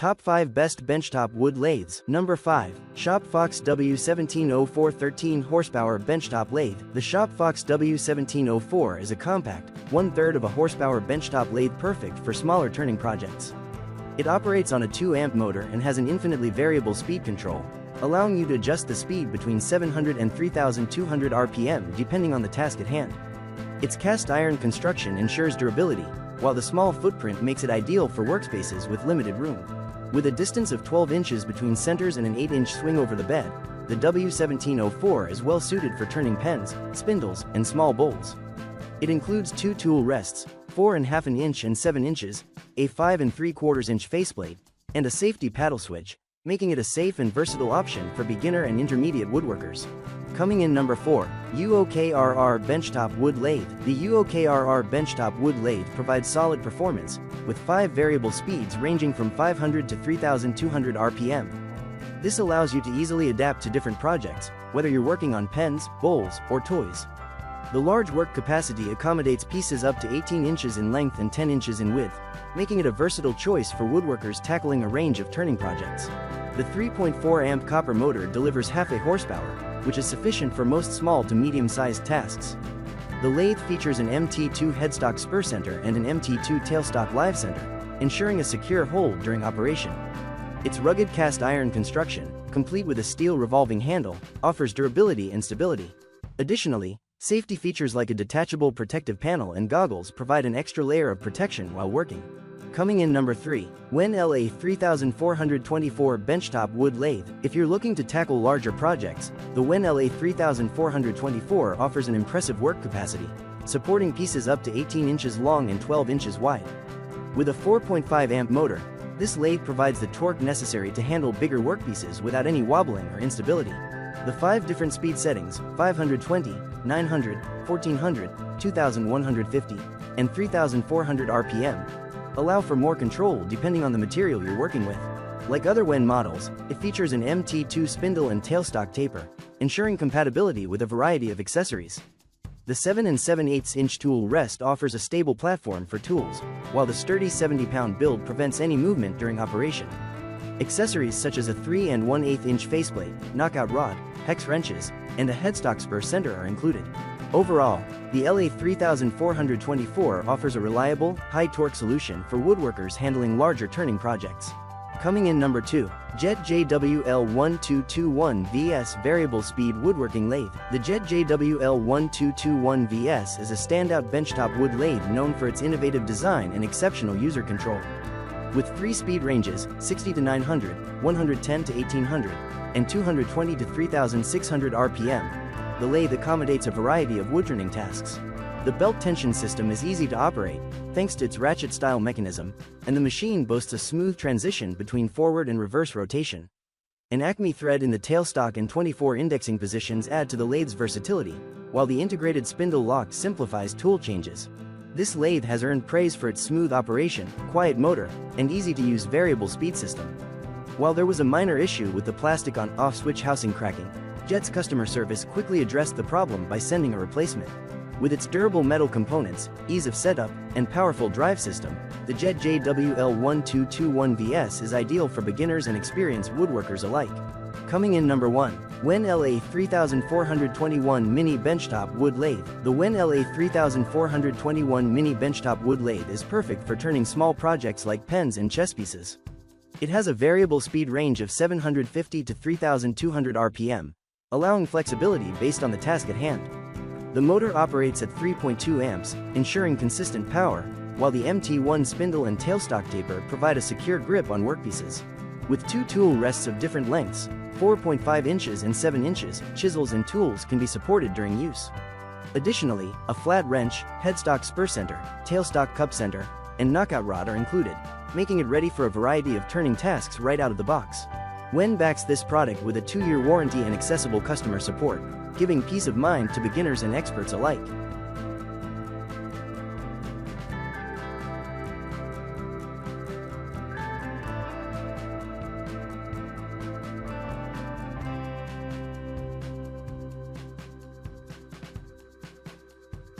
Top 5 Best Benchtop Wood Lathes. Number 5. Shopfox W1704 13 horsepower benchtop lathe. The Shopfox W1704 is a compact, 1/3 of a horsepower benchtop lathe perfect for smaller turning projects. It operates on a 2-amp motor and has an infinitely variable speed control, allowing you to adjust the speed between 700 and 3200 RPM depending on the task at hand. Its cast iron construction ensures durability, while the small footprint makes it ideal for workspaces with limited room. With a distance of 12 inches between centers and an 8-inch swing over the bed, the W1704 is well suited for turning pens, spindles, and small bowls. It includes 2 tool rests, 4.5 inch and 7 inches, a 5 3/4 inch faceplate, and a safety paddle switch, making it a safe and versatile option for beginner and intermediate woodworkers. Coming in number 4, UOKRR Benchtop Wood Lathe. The UOKRR Benchtop Wood Lathe provides solid performance, with 5 variable speeds ranging from 500 to 3200 RPM. This allows you to easily adapt to different projects, whether you're working on pens, bowls, or toys. The large work capacity accommodates pieces up to 18 inches in length and 10 inches in width, making it a versatile choice for woodworkers tackling a range of turning projects. The 3.4 amp copper motor delivers half a horsepower, which is sufficient for most small to medium-sized tasks. The lathe features an MT2 headstock spur center and an MT2 tailstock live center, ensuring a secure hold during operation. Its rugged cast iron construction, complete with a steel revolving handle, offers durability and stability. Additionally, safety features like a detachable protective panel and goggles provide an extra layer of protection while working. Coming in number 3, WOKRR 3424 Benchtop Wood Lathe. If you're looking to tackle larger projects, the WOKRR 3424 offers an impressive work capacity, supporting pieces up to 18 inches long and 12 inches wide. With a 4.5 amp motor, this lathe provides the torque necessary to handle bigger workpieces without any wobbling or instability. The 5 different speed settings, 520, 900, 1400, 2150, and 3400 RPM, allow for more control depending on the material you're working with. Like other WOKRR models, it features an MT2 spindle and tailstock taper, ensuring compatibility with a variety of accessories. The 7 7/8 inch tool rest offers a stable platform for tools, while the sturdy 70-pound build prevents any movement during operation. Accessories such as a 3 1/8 inch faceplate, knockout rod, hex wrenches, and a headstock spur center are included. Overall, the LA 3424 offers a reliable, high-torque solution for woodworkers handling larger turning projects. Coming in number 2, Jet JWL1221 VS Variable Speed Woodworking Lathe. The Jet JWL1221 VS is a standout benchtop wood lathe known for its innovative design and exceptional user control. With 3 speed ranges, 60 to 900, 110 to 1800, and 220 to 3600 RPM, the lathe accommodates a variety of woodturning tasks. The belt tension system is easy to operate, thanks to its ratchet-style mechanism, and the machine boasts a smooth transition between forward and reverse rotation. An Acme thread in the tailstock and 24 indexing positions add to the lathe's versatility, while the integrated spindle lock simplifies tool changes. This lathe has earned praise for its smooth operation, quiet motor, and easy-to-use variable speed system. While there was a minor issue with the plastic on-off switch housing cracking, Jet's customer service quickly addressed the problem by sending a replacement. With its durable metal components, ease of setup, and powerful drive system, the Jet JWL1221 VS is ideal for beginners and experienced woodworkers alike. Coming in number 1, WOKRR 3421 Mini Benchtop Wood Lathe. The WOKRR 3421 Mini Benchtop Wood Lathe is perfect for turning small projects like pens and chess pieces. It has a variable speed range of 750 to 3200 RPM, allowing flexibility based on the task at hand. The motor operates at 3.2 amps, ensuring consistent power, while the MT1 spindle and tailstock taper provide a secure grip on workpieces. With 2 tool rests of different lengths, 4.5 inches and 7 inches, chisels and tools can be supported during use. Additionally, a flat wrench, headstock spur center, tailstock cup center, and knockout rod are included, making it ready for a variety of turning tasks right out of the box. WOKRR backs this product with a 2-year warranty and accessible customer support, giving peace of mind to beginners and experts alike.